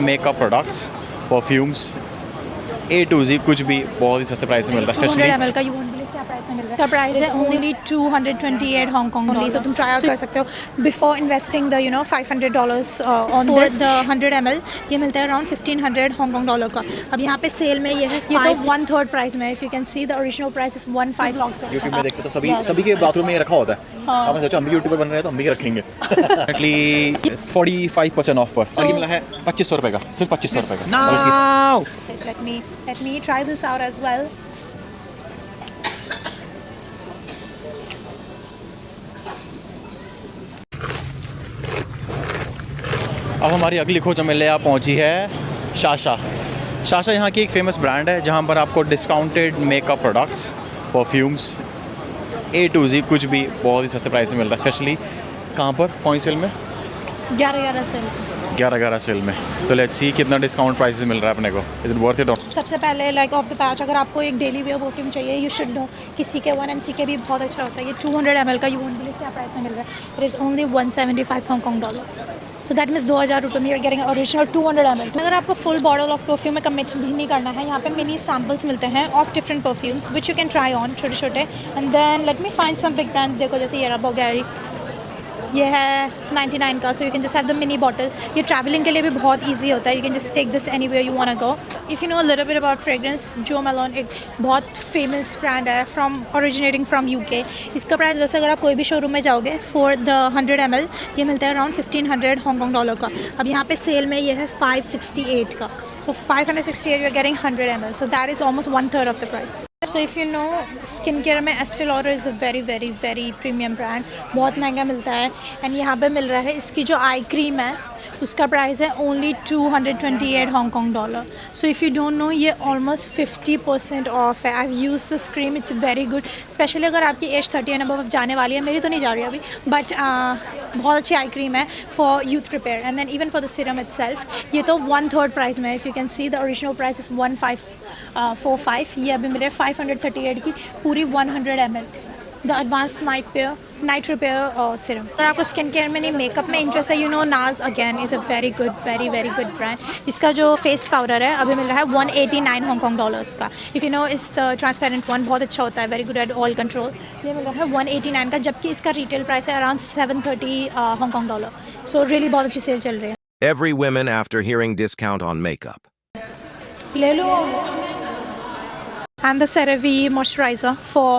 Makeup products, perfumes, A to Z कुछ भी बहुत ही सस्ते प्राइस में मिलता है। 200 ml का you won't believe क्या प्राइस में मिल रहा है। का प्राइस है only 228 Hong Kong dollars। So तुम ट्राई आउट कर सकते हो before investing the $500 on this। the 100 ml ये मिलता है around 1500 Hong Kong dollar का। अब यहाँ पे सेल में ये है, ये तो 1/3 प्राइस में। If you can see the original price is 15 YouTube में देखते तो सभी के बाथरूम में ये रखा होता है। हमने सोचा हम भी यूट्यूबर बन रहे हैं तो हम भी रखेंगे। Currently 45% ऑफ पर और ये मिला है 2500 रुपये का, सिर्फ 2500 रुपये का। Let me try this out as well। अब हमारी अगली खोज हमें ले पहुंची है शाशा। शाशा यहाँ की एक फेमस ब्रांड है जहाँ पर आपको discounted makeup products, perfumes, A to Z कुछ भी बहुत ही सस्ते प्राइस में मिलता है। स्पेशली कहाँ पर, कौन सेल में? 11 सेल, 11 सेल में। तो लेट्स सी कितना डिस्काउंट प्राइस मिल रहा है अपने को। Is it worth it? सबसे पहले लाइक ऑफ द पैच अगर आपको एक डेली वेयर परफ्यूम चाहिए, यू शुड नो कि CK 1 भी बहुत अच्छा होता है। ये 200 ml का, यू वोंट बिलीव क्या प्राइस में मिल रहा है। It is only 175 Hong Kong dollar. So that means 2000 रुपये में यूर गेटिंग ओरिजिनल 200 ml। अगर आपको फुल बॉटल ऑफ परफ्यूम में कमिट भी नहीं करना है, यहाँ पे मिनी सैम्पल्स मिलते हैं of different perfumes which you can try on, छोटे छोटे। And then let me find some big brand. देखो जैसे ये बोगैरी, ये है 99 का। So you can just have the mini bottle. ये ट्रैवलिंग के लिए भी बहुत ईजी होता है। You can just take this anywhere you want to go. If you know little bit about fragrance, Jo Malone एक बहुत फेमस ब्रांड है ओरिजिनेटिंग फ्रॉम UK। इसका प्राइस वैसे अगर आप कोई भी शोरूम में जाओगे फॉर द 100 ml ये मिलता है अराउंड 1500 Hong Kong डॉलर का। अब यहाँ पे सेल में ये है 568 का। So 568 you're getting 100 ml. So that is almost 1/3 of the price. So if you know skincare में Estee Lauder is a very premium brand। बहुत महंगा मिलता है। एंड यहाँ पे मिल रहा है इसकी जो आई क्रीम है उसका प्राइस है only 228 Hong Kong dollar. So if you don't know ये ऑलमोस्ट 50% ऑफ है। I use this cream, it's very good. Specially अगर आपकी एज 30 एंड अबव जाने वाली है, मेरी तो नहीं जा रही अभी, बट बहुत अच्छी आई क्रीम है for youth repair and then even for the serum itself. ये तो 1/3 प्राइस में है। If you can see the original price is 1545। ये अभी मेरे 538 की पूरी 100 ml the advance night repair serum. अगर आपको स्किन केयर में नहीं मेकअप में इंटरेस्ट है, यू नो नाज again is a very good brand. इसका जो फेस पाउडर है अभी मिल रहा है 189 Hong Kong डॉलर्स का। इफ़ यू नो इस ट्रांसपेरेंट वन बहुत अच्छा होता है, very good at oil control. ये मिल रहा है 189 का, जबकि इसका रिटेल प्राइस है around 730 Hong Kong dollar. So really बहुत अच्छी सेल चल रही है। Every women after hearing discount on makeup. ले लो। And the CeraVe moisturizer for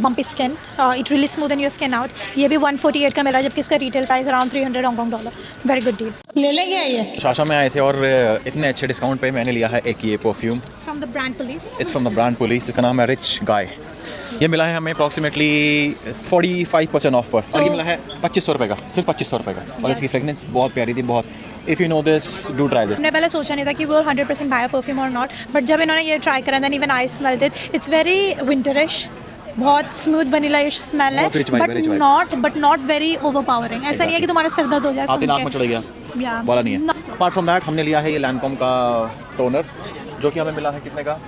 bumpy skin. It really smoothen your skin out. ये भी 148 का मिला, जबकि इसका retail price around 300 Hong Kong dollar. Very good deal. ले लेंगे ये। शाशा में आए थे और इतने अच्छे डिस्काउंट पे मैंने लिया है एक ये perfume. From the brand police. It's from the brand police. इसका नाम है रिच गाय। ये मिला है हमें अप्रॉक्सीमेटली 45% ऑफ पर और ये मिला है 2500 रुपये का, सिर्फ 2500 रुपये का। और इसकी फ्रेगनेंस बहुत प्यारी थी, बहुत। If you know this, do try this. मैंने पहले सोचा नहीं था कि वो 100% बायो परफ्यूम और नॉट, बट जब इन्होंने ये ट्राई करा then even I smelled it. It's very winterish, बहुत स्मूथ वनीला-इश स्मेल है, बट नॉट वेरी ओवरपावरिंग। ऐसा नहीं है कि तुम्हारा सर दर्द हो जाए। आपकी नाक में चढ़ गया वाला नहीं है। अपार्ट फ्रॉम दैट हमने लिया है ये लैंकॉम का टोनर, जो कि हमें मिला है कितने का?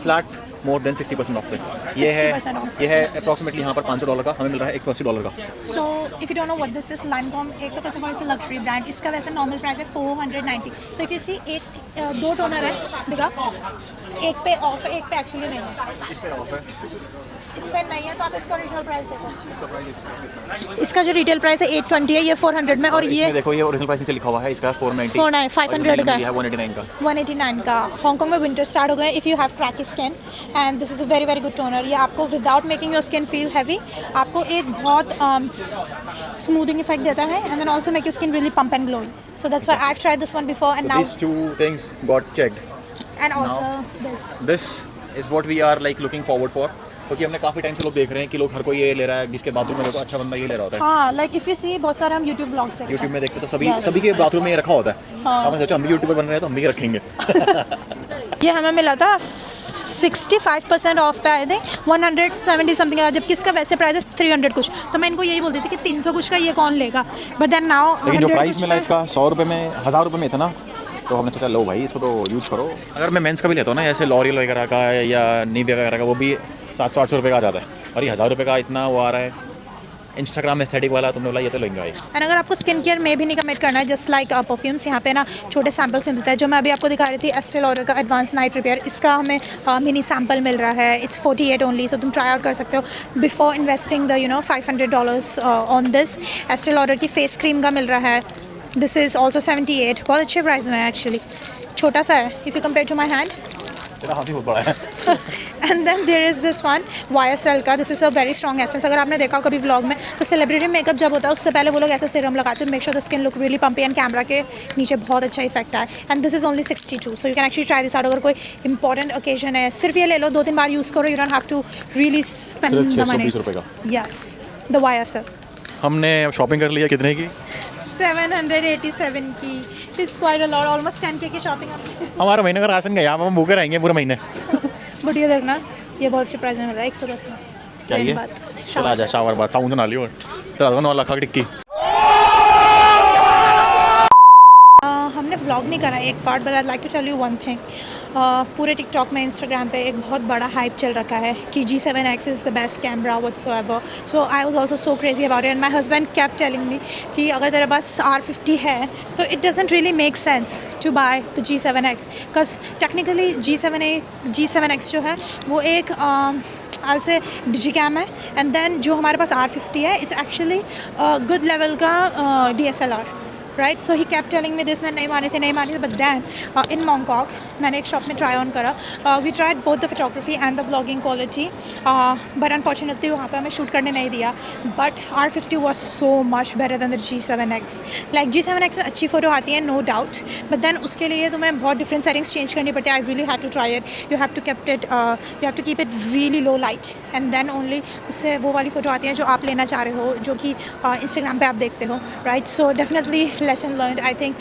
फ्लैट मोर देन 60% ऑफ पे। ये है अप्रॉक्सीमेटली यहाँ पर $500 का, हमें मिल रहा है $180 का। So if you don't know what this is, Lancome एक तो first of all it's a luxury brand. इसका वैसे नॉर्मल प्राइस है 490। सो इफ यू सी दो टोनर है, देखा एक पे ऑफ है, एक पे एक्चुअली नहीं है। इस पे ऑफ है, इस पे नहीं है, तो आप इसका ओरिजिनल प्राइस देखो। इसका जो रिटेल प्राइस है 820 है, ये 400 में। और ये देखो ये ओरिजिनल प्राइस नीचे लिखा हुआ है, इसका 490 500 का है, 189 का। 189 का। हांगकांग में विंटर स्टार्ट हो गए। If you have cracky skin and this is a very good toner. ये आपको without making your skin feel heavy, आपको एक बहुत स्मूथिंग इफेक्ट देता है and then also make your skin really pump and glowing. So that's why I have tried this one before and now These two things got checked. And also This is what we are like looking forward for. क्योंकि हमने काफ़ी time से लोग देख रहे हैं कि लोग हर कोई ये ले रहा है, जिसके बाथरूम में देखो अच्छा बंदा ये ले रहा होता है। हाँ, लाइक इफ यू सी बहुत सारे हम यूट्यूब ब्लॉग्स देखते हैं। यूट्यूब में देखते तो सभी के बाथरूम में ये रखा होता है। हमने सोचा हम भी यूट्यूबर बन रहे हैं तो हम भी रखेंगे। ये हमें मिला था 65% ऑफ पे, आई थिंक 170 समथिंग है, जबकि इसका वैसे प्राइस है 300 कुछ। तो मैं इनको यही बोलती थी कि 300 कुछ का ये कौन लेगा, बट देन नाउ लेकिन जो प्राइस मिला इसका 100 रुपये में, 1000 रुपये में इतना, तो हमने सोचा लो भाई इसको तो यूज़ करो। अगर मैं मेंस का भी लेता हूँ ना, जैसे लॉरियल वगैरह का या नीविया वगैरह का, वो भी 700-800 रुपये का आ जाता है, और ये 1000 रुपये का इतना वो आ रहा है। इंस्टाग्राम एस्थेटिक वाला तुमने बोला ये तो लेंगे भाई। एंड अगर आपको स्किन केयर में भी नहीं कमिट करना है, जस्ट लाइक परफ्यूम्स, यहाँ पे ना छोटे सैम्पल्स मिलता है, जो मैं अभी आपको दिखा रही थी एस्टे लॉडर का एडवांस नाइट रिपेयर, इसका हमें मिनी सैम्पल मिल रहा है। इट्स 48 ओनली, सो तुम ट्राई आउट कर सकते हो before investing the $500 on this. Estee Lauder की फेस क्रीम का मिल रहा है, दिस इज़ ऑल्सो 78, बहुत अच्छे प्राइस में है एक्चुअली, छोटा सा है if you compare to my hand. तेरा हाथ ही बहुत बड़ा है। And then there is this one YSL का, this is a very strong essence. अगर आपने देखा हो कभी व्लॉग में, तो सेलिब्रिटी मेकअप जब होता है उससे पहले वो लोग ऐसा सीरम लगाते हैं, make sure the skin look really pumpy and camera के नीचे बहुत अच्छा इफेक्ट आए। And this is only 62, so you can actually try this out. अगर कोई इंपॉर्टेंट ओकेजन है, सिर्फ ये ले लो, 2-3 बार यूज़ करो, you don't have to really spend the money. 620 रुपये का। यस, द YSL हमने शॉपिंग कर लिया, कितने की? 787 की। It's quite a lot, almost 10K की शॉपिंग आपने। हमारा महीने का राशन गया, यहाँ पर हम भूखे रहेंगे पूरे महीने। बट ये देखना, ये बहुत अच्छे प्राइस में मिल रहा है, 110 में। क्या ये? चला जा शावर बाद साउंड सुना लियो तेरा तो 9 लाख की टिक्की। हमने व्लॉग नहीं करा एक part, but I like to tell you one thing. पूरे टिकटॉक में, इंस्टाग्राम पे एक बहुत बड़ा हाइप चल रखा है कि G7X is the best camera whatsoever. So I was also so crazy about it and my husband kept telling me कि अगर तेरे पास R50 है तो it doesn't really make sense to buy the G7X, because technically G7X जो है वो एक I'll say डिजिकैम है, एंड देन जो हमारे पास R50 है इट्स एक्चुअली गुड लेवल का DSLR, right. So he kept telling me this, मैं नहीं मानी थी, बट दैन इन मॉन्कॉक मैंने एक शॉप में ट्राई ऑन करा। We tried both the photography and the vlogging quality, but unfortunately वहाँ पे हमें शूट करने नहीं दिया। But R50 was so much better than the G7X। Like G7X में अच्छी फ़ोटो आती है, नो डाउट, बट दैन उसके लिए तुम्हें बहुत डिफरेंट सेटिंग्स चेंज करनी पड़ती है। I really had to try it, you have to keep it really low light, and then only उससे वो वाली फ़ोटो आती है जो आप लेना चाह रहे हो, जो कि इंस्टाग्राम पे आप देखते हो, right. So definitely lesson learned. I think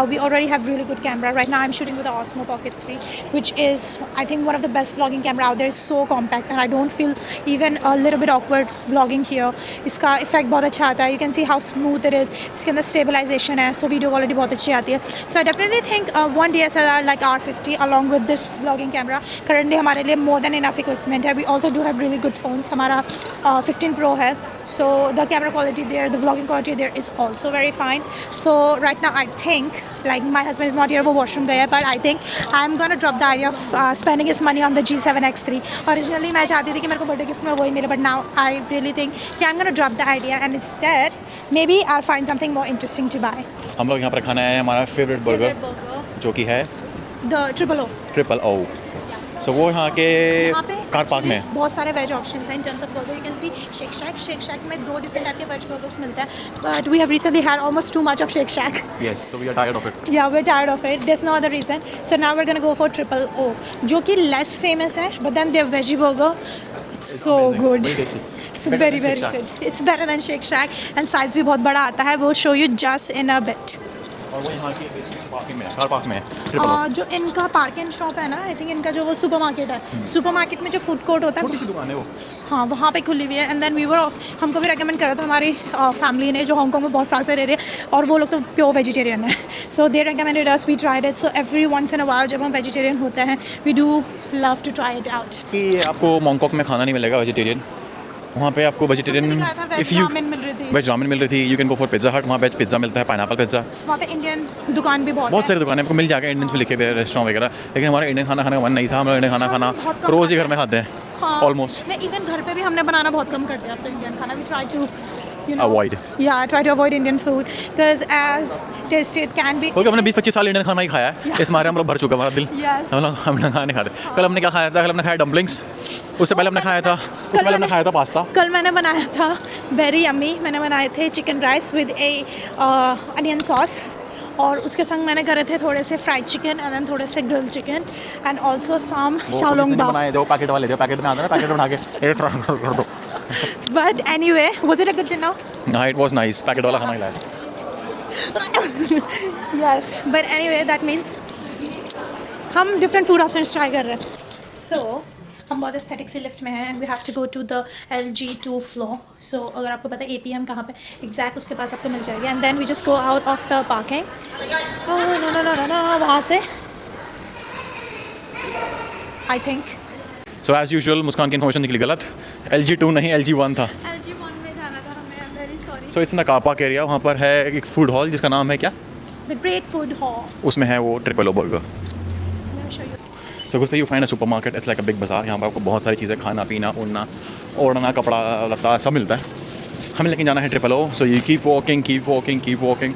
we already have really good camera. Right now I'm shooting with the Osmo Pocket 3, which is I think one of the best vlogging camera out there. It's so compact and I don't feel even a little bit awkward vlogging here. इसका effect बहुत अच्छा आता है. You can see how smooth it is. इसके अंदर stabilization है, so video quality बहुत अच्छी आती है. So I definitely think one DSLR like R50 along with this vlogging camera currently हमारे लिए more than enough equipment है. We also do have really good phones. हमारा 15 Pro है, so the camera quality there, the vlogging quality there is also very fine. So right now I think, like my husband is not here, वो washroom गया है, but I think I'm gonna drop the idea of spending his money on the G7X3. Originally मैं चाहती थी कि मेरे को birthday gift में वही मिले, but now I really think कि I'm gonna drop the idea and instead maybe I'll find something more interesting to buy. हम लोग यहाँ पर खाना है हमारा फेवरेट बर्गर, जो कि है The Triple O. सो वो यहाँ के यहाँ पे कार पार्क में है। बहुत सारे वेज ऑप्शंस हैं in terms of burger. You can see Shake Shack में 2 डिफरेंट टाइप के वेज बर्गर्स मिलते हैं, but we have recently had almost too much of Shake Shack. Yes, so we are tired of it. Yeah we are tired of it, there is no other reason. So now we are gonna go for Triple O, जो कि less famous है, but then their veggie burger it's so good, it's very very good, it's better than Shake Shack and size भी बहुत बड़ा आता है। Will show you just in a bit. और वो यहाँ की पार्किंग में है, कार पार्क में है। जो इनका पार्क एंड शॉप है ना, आई थिंक इनका जो वो सुपरमार्केट है, सुपरमार्केट में जो फूड कोर्ट होता है, छोटी सी दुकान है वो, हाँ वहाँ पे खुली हुई है। एंड देन हमको भी रेकमेंड करा था हमारी फैमिली ने, जो हांगकांग में बहुत साल से रह रहे हैं, और वो लोग तो प्योर वेजिटेरियन है। So they recommended us, we tried it. So every once in a while जब हम वेजिटेरियन होते हैं, we do love to try it out. कि आपको मॉन्कॉक में खाना नहीं मिलेगा वेजिटेरियन, वहाँ पे आपको वेजिटेरियन वेज रामेन मिल रही थी, वेज रामेन मिल रही थी। You can go for pizza हट, वहाँ वेज पिज़्ज़ा मिलता है, पाइनएप्पल पिज़्ज़ा। वहाँ पे इंडियन दुकान भी बहुत सारी दुकानें आपको मिल जाएगा, इंडियंस में लिखे हुए रेस्टोरेंट वगैरह, लेकिन हमारा इंडियन खाना खाने का मन नहीं था। हम लोग इंडियन खाना बहुत कम रोज़ ही घर में खाते हैं, ऑलमोस्ट। नहीं, इवन घर पे भी हमने बनाना बहुत कम कर दिया अब तो इंडियन खाना। We try to avoid, try to avoid Indian food because as tasty it can be. Okay, हमने 20-25 साल इंडियन खाना ही खाया है, इस मारे हम लोग भर चुका हमारा दिल। Yes. हम लोग खाने खाते। कल हमने क्या खाया था? कल हमने खाया डम्पलिंग्स, उससे पहले हमने खाया था पास्ता। कल मैंने बनाया था वेरी यम्मी, मैंने बनाए थे chicken rice with A onion sauce, और उसके संग मैंने करे थे थोड़े से फ्राइड चिकन एंड देन थोड़े से grilled chicken and also some xiaolongbao. बनाए दो पैकेट वाले, दो पैकेट में आता है ना, पैकेट बना के एक फ्राई कर दो। But anyway, was it a good dinner? हाँ, it was nice, पैकेट वाला खाना खिलाया। Yes, but anyway that means हम different food options try कर रहे हैं। So हम बहुत एस्थेटिक सी लिफ्ट में हैं and we have to go to the LG2 floor. So अगर आपको पता है APM कहाँ पे एग्जैक्ट, उसके पास आपको मिल जाएगी। And then we just go out of the parking. No वहाँ से I think. So as usual Muskan की इन्फॉर्मेशन निकली गलत, LG2 नहीं LG1 था। LG1 में जाना था हमें, so it's in the car park area. वहाँ पर है एक फूड हॉल जिसका नाम है क्या? The Great Food Hall. उसमें है वो triple O burger. Let me show you. So कुछ you find a supermarket. It's like a big bazaar. यहाँ पर आपको बहुत सारी चीज़ें खाना पीना ओढ़ना कपड़ा लत्ता सब मिलता है. हमें लेकिन जाना है triple O. So you keep walking.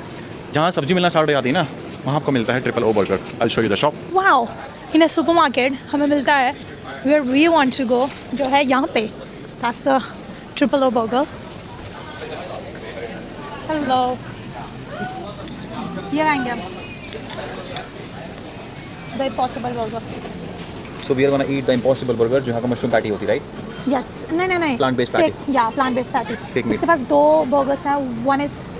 जहाँ सब्जी मिलना स्टार्ट हो जाती है ना, वहाँ आपको मिलता है triple O burger. I show you the shop. Wow. In a supermarket हमें मिलता है where we want to go, जो है यहाँ पे. That's a Triple O burger. Hello. ये आएंगे हम. The Impossible Burger. So we are gonna eat the impossible burger, जो यहाँ का मशरूम पैटी होती है, राइट? Yes. नहीं. Plant-based patty. Yeah, plant-based patty. Fake meat. इसके पास 2 burgers हैं.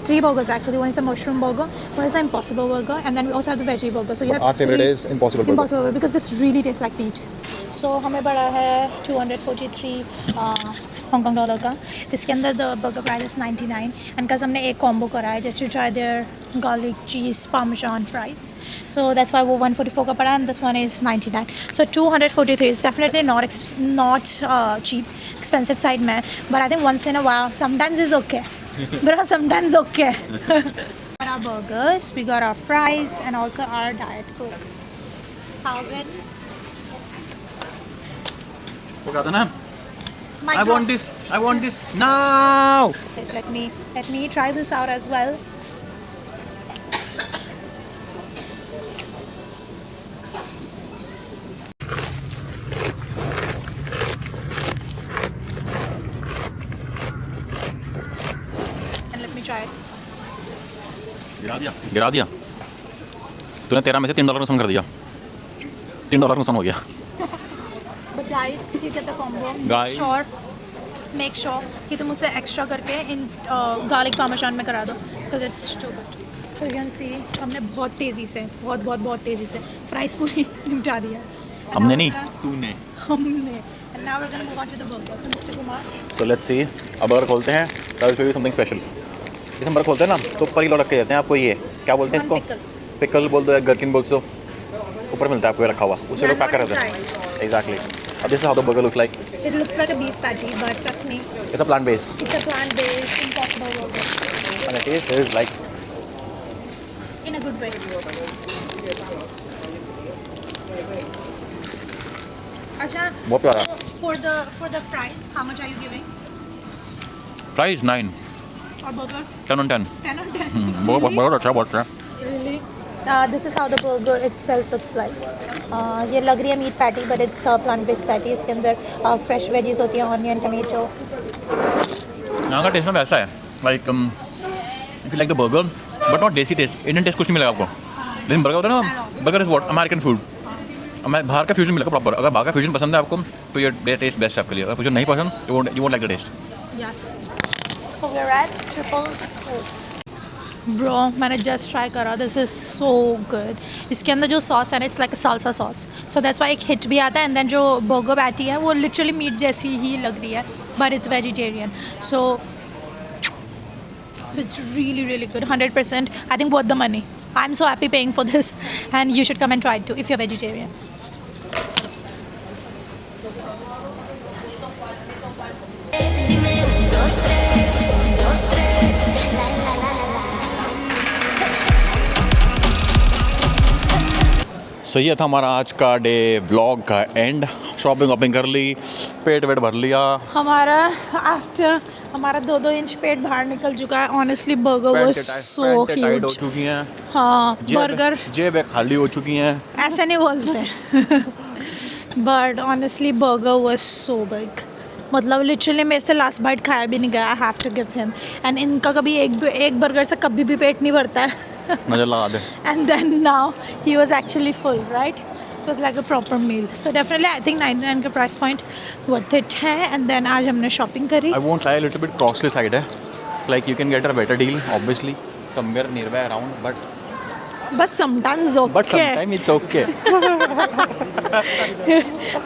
Three burgers actually. One is a mushroom burger. One is the Impossible Burger, and then we also have the veggie burger. So you have Our favorite three- is Impossible Burger. Impossible Burger because this really tastes like meat. So हमें पड़ा है 243 Hong Kong dollar का. इसके अंदर the burger price is 99. And because हमने एक combo करा है just to try their garlic cheese parmesan fries. So that's why वो 144 का पड़ा and this one is 99. So 243 is definitely not cheap, expensive side में. But I think once in a while, sometimes is okay. But sometimes okay. We got our burgers, we got our fries, and also our Diet Coke. How's it? वो कहता ना, Mic I want drop. this, I want this now. Let me try this out as well. And let me try it. गिरा दिया. तूने 13 में से $3 नुकसान कर दिया. $3 नुकसान हो गया. But guys, if you get the combo, Guys. make sure कि तुम उसे extra करके इन garlic parmesan में करा दो, because it's too good. So you can see हमने बहुत तेज़ी से बहुत तेज़ी से fries पूरी निपटा दिया. And हमने now नहीं, we're gonna- तूने. हमने. And now we're gonna move on to the burger. So Mr. Kumar, So let's see. अब बर्गर खोलते हैं. I will show you something special. जैसे हम बर्गर खोलते हैं ना, तो ऊपर ही लोग रख के देते हैं आपको ये. क्या बोलते हैं One इसको? pickle. पिकल बोल दो या गरकिन बोल दो. ऊपर मिलता है आपको ये रखा हुआ. उसे लोग पैक कर One देते time. हैं. Exactly. अब this is how the burger looks like. it looks like a beef patty, but trust me, It's a plant based. it's a plant-based Impossible Burger And the taste is like in a good way. Acha, बहुत प्यारा. for the fries, how much are you giving? fries 9. Or burger? 10 on 10. 10 on 10. बहुत अच्छा बहुत अच्छा. Really? This is how the burger itself looks like. ये लग रही है meat patty, but it's plant based patty. इसके अंदर fresh veggies होती हैं, onion, tomato. यहाँ का टेस्ट ना वैसा है. Like if you like the burger, but not देसी टेस्ट. Indian टेस्ट कुछ नहीं मिलेगा आपको. लेकिन बर्गर होता है ना, burger is what American food. बाहर का फ्यूजन मिलेगा प्रॉपर. अगर बाहर का फ्यूजन पसंद है आपको तो ये टेस्ट बेस्ट है आपके लिए. अगर फ्यूजन नहीं पसंद तो you won't like the taste. Yes. So we're at Triple O. Bro, मैंने just try करा. This is so good. इसके अंदर जो sauce है ना, it's like a salsa sauce. So that's why एक hit भी आता है. And then जो burger patty है, वो literally meat जैसी ही लग रही है, but it's vegetarian. So it's really really good. 100%. I think worth the money. I'm so happy paying for this, and you should come and try it too if you're vegetarian. सो ये था हमारा आज का day vlog का and. Shopping वॉपिंग कर ली, पेट wait भर लिया. हमारा 2-2 इंच पेट बाहर निकल चुका है. Honestly burger was so tight हो ह्यूज. चुकी हैं. हाँ, बर्गर जेब खाली हो चुकी हैं. ऐसे नहीं बोलते. But honestly burger was so big. मतलब लिटरली मेरे से लास्ट बाइट खाया भी नहीं गया. I have to give him. And इनका कभी एक बर्गर से कभी भी पेट नहीं भरता है. नजर लगा दे. And then now he was actually full, right? It was like a proper meal. So definitely I think 99 का price point worth it है. And then आज हमने shopping करी. I won't lie, a little bit costly side है. Like you can get a better deal, obviously, somewhere nearby around, but But sometimes okay. sometimes it's okay.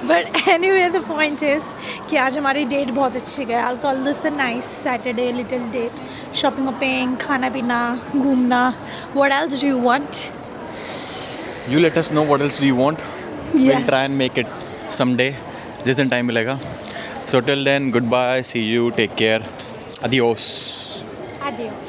But anyway, the point is कि आज हमारी date बहुत अच्छी गई. I'll call this a nice Saturday little date. Shopping वॉपिंग, खाना पीना, घूमना. What else do you want? You let us know what else do you want. Yes. We'll try and make it someday. जिस दिन time मिलेगा. So till then, goodbye, see you, take care, adios. Thank you